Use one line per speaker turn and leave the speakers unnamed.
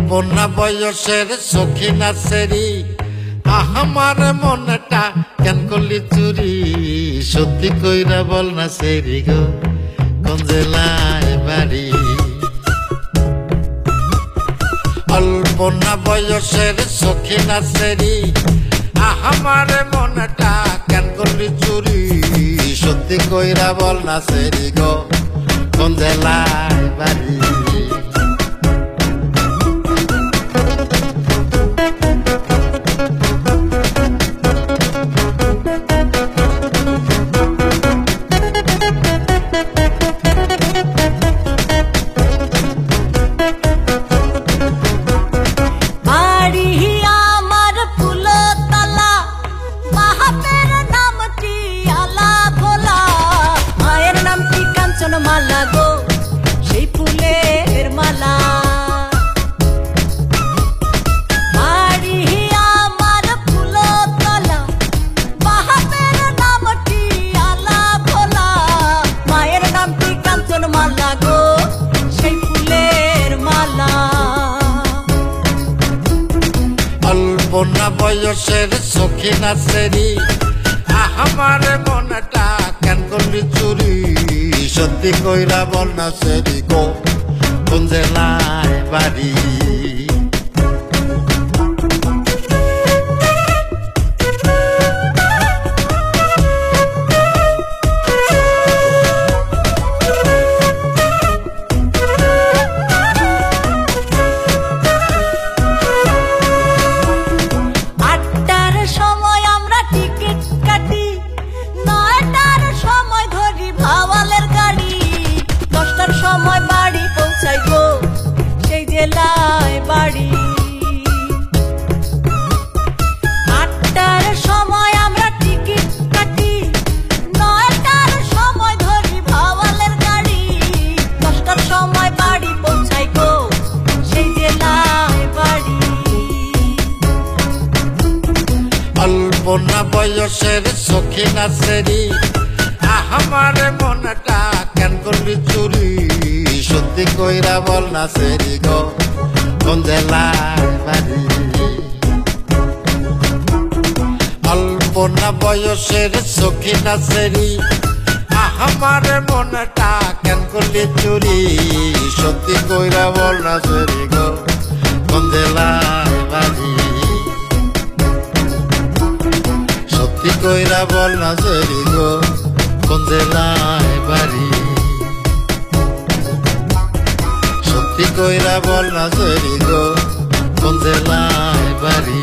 অল্প না বয়সের সখী না সেরি আমার মনটা কেন করলি চুরি সত্যি কইরা বল না সেরি গো কোন জেলায় বাড়ি অল্প না বয়সের সখী না সেরি আমার মনটা কেন করলি চুরি সত্যি কইরা বল না সেরি গো কোন জেলায় বাড়ি
মালা গো সেই ফুলের মালা বাড়ি আমার ফুলতলা বাহাবের নামটি আলা ভোলা মায়ের নামটি কাঞ্চন মালা গো সেই ফুলের মালা
অল্প না বয়সের সখী না সেরি আমার মনটা কেন করলি চুরি সত্যি কইরা বল না সেরি গো কোন জেলায় বাড়ি
সময় বাড়ি পৌঁছাই গো সেই জেলায় বাড়ি 8টার সময় আমরা টিকিট কাটি 9টার সময় ধরি ভাওয়ালের গাড়ি 10টার সময় বাড়ি পৌঁছাই গো সেই জেলায় বাড়ি
অল্প না বয়সের সখী না সেরি আমার মনটা কেন করলি চুরি সত্যি কইরা বল না সেরি গো কোন জেলায় বাড়ি অল্প না বয়সের সখী না সেরি আমার মনটা কেন করলি চুরি সত্যি কইরা বল না সেরি গো কোন জেলায় বাড়ি সত্যি কইরা বল না সেরি গো কোন জেলায় বাড়ি সত্যি কইরা বল না সেরি গো কোন জেলায় বাড়ি।